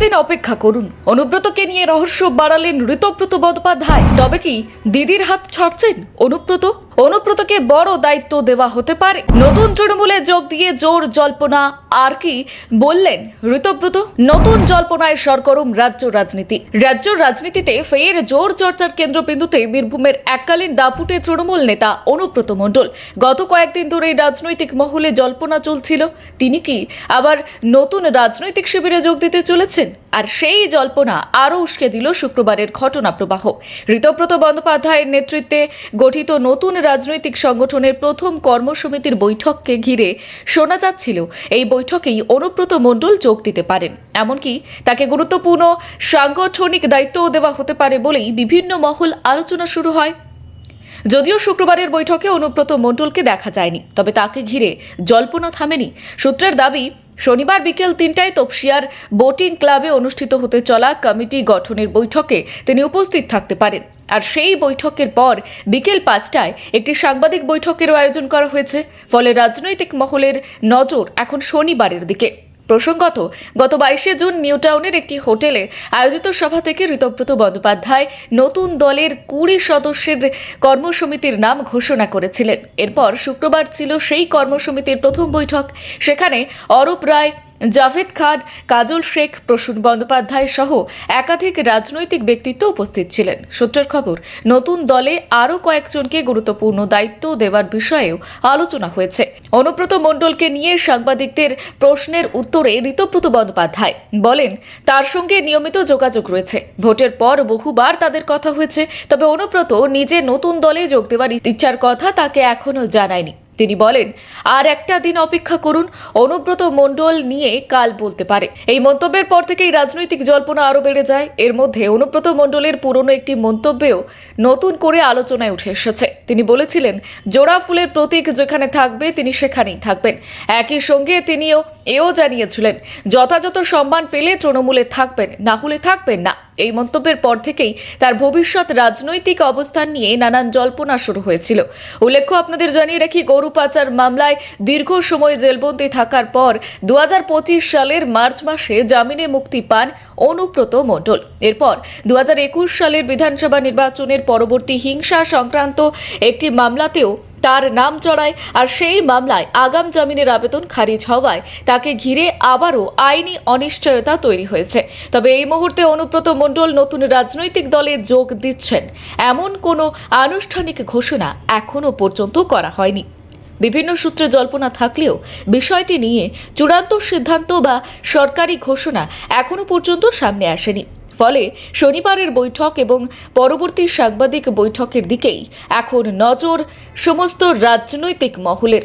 দিন অপেক্ষা করুন। অনুব্রতকে নিয়ে রহস্য বাড়ালেন ঋতব্রত বন্দ্যোপাধ্যায়। তবে কি দিদির হাত ছাড়ছেন অনুব্রতকে বড় দায়িত্ব দেওয়া হতে পারে। নতুন তৃণমূলে যোগ দিয়ে জোর জল্পনা। আর কি বললেন ঋতব্রত? নতুন জল্পনায় সরগরম রাজ্য রাজনীতিতে ফের জোর চর্চার কেন্দ্রবিন্দুতে বীরভূমের এককালীন দাপুটে তৃণমূল নেতা অনুব্রত মণ্ডল। গত কয়েকদিন ধরে রাজনৈতিক মহলে জল্পনা চলছিল তিনি কি আবার নতুন রাজনৈতিক শিবিরে যোগ দিতে চলেছেন। আর সেই জল্পনা আরও উস্কে দিল শুক্রবারের ঘটনা প্রবাহ। ঋতব্রত বন্দ্যোপাধ্যায়ের নেতৃত্বে গঠিত নতুন রাজনৈতিক সংগঠনের প্রথম কর্মসমিতির বৈঠককে ঘিরে শোনা যাচ্ছিল এই বৈঠকেই অনুব্রত মণ্ডল যোগ দিতে পারেন, এমনকি তাকে গুরুত্বপূর্ণ সাংগঠনিক দায়িত্বও দেওয়া হতে পারে বলেই বিভিন্ন মহল আলোচনা শুরু হয়। যদিও শুক্রবারের বৈঠকে অনুব্রত মণ্ডলকে দেখা যায়নি, তবে তাকে ঘিরে জল্পনা থামেনি। সূত্রের দাবি, শনিবার বিকেল 3টায় তপসিয়ার বোটিং ক্লাবে অনুষ্ঠিত হতে চলা কমিটি গঠনের বৈঠকে তিনি উপস্থিত থাকতে পারেন। আর সেই বৈঠকের পর বিকেল 5টায় একটি সাংবাদিক বৈঠকেরও আয়োজন করা হয়েছে। ফলে রাজনৈতিক মহলের নজর এখন শনিবারের দিকে। প্রসঙ্গত, গত 22শে জুন নিউ টাউনের একটি হোটেলে আয়োজিত সভা থেকে ঋতব্রত বন্দ্যোপাধ্যায় নতুন দলের 20 সদস্যের কর্মসমিতির নাম ঘোষণা করেছিলেন। এরপর শুক্রবার ছিল সেই কর্মসমিতির প্রথম বৈঠক। সেখানে অরূপ রায়, জাভেদ খান, কাজল শেখ, প্রসূন বন্দ্যোপাধ্যায় সহ একাধিক রাজনৈতিক ব্যক্তিত্ব উপস্থিত ছিলেন। সূত্রের খবর, নতুন দলে আরও কয়েকজনকে গুরুত্বপূর্ণ দায়িত্ব দেওয়ার বিষয়েও আলোচনা হয়েছে। অনুব্রত মণ্ডলকে নিয়ে সাংবাদিকদের প্রশ্নের উত্তরে ঋতব্রত বন্দ্যোপাধ্যায় বলেন, তার সঙ্গে নিয়মিত যোগাযোগ রয়েছে। ভোটের পর বহুবার তাদের কথা হয়েছে, তবে অনুব্রত নিজে নতুন দলে যোগ দেওয়ার ইচ্ছার কথা তাকে এখনো জানায়নি। তিনি বলেন, আর একটা দিন অপেক্ষা করুন, অনুব্রত মণ্ডল নিয়ে কাল বলতে পারে। এই মন্তব্যের পর থেকেই রাজনৈতিক জল্পনা আরও বেড়ে যায়। এর মধ্যে অনুব্রত মণ্ডলের পুরনো একটি মন্তব্যেও নতুন করে আলোচনায় উঠে এসেছে। তিনি বলেছিলেন, জোড়া ফুলের প্রতীক যেখানে থাকবে তিনি সেখানেই থাকবেন। একই সঙ্গে তিনিও এও জানিয়েছিলেন, যথাযথ সম্মান পেলে তৃণমূলে থাকবেন, না হলে থাকবেন না। এই মন্তব্যের পর থেকেই তার ভবিষ্যৎ রাজনৈতিক অবস্থান নিয়ে নানান জল্পনা শুরু হয়েছিল। উল্লেখ্য, আপনাদের জানিয়ে রাখি, গরু পাচার মামলায় দীর্ঘ সময় জেলবন্দী থাকার পর 2025 সালের মার্চ মাসে জামিনে মুক্তি পান অনুব্রত মণ্ডল। এরপর 2021 সালের বিধানসভা নির্বাচনের পরবর্তী হিংসা সংক্রান্ত একটি মামলাতেও তার নাম চড়ায়। আর সেই মামলায় আগাম জামিনের আবেদন খারিজ হওয়ায় তাকে ঘিরে আবারও আইনি অনিশ্চয়তা তৈরি হয়েছে। তবে এই মুহূর্তে অনুব্রত মণ্ডল নতুন রাজনৈতিক দলে যোগ দিচ্ছেন এমন কোনো আনুষ্ঠানিক ঘোষণা এখনো পর্যন্ত করা হয়নি। বিভিন্ন সূত্রে জল্পনা থাকলেও বিষয়টি নিয়ে চূড়ান্ত সিদ্ধান্ত বা সরকারি ঘোষণা এখনো পর্যন্ত সামনে আসেনি। ফলে শনিবারের বৈঠক এবং পরবর্তী সাংবাদিক বৈঠকের দিকেই এখন নজর সমস্ত রাজনৈতিক মহলের।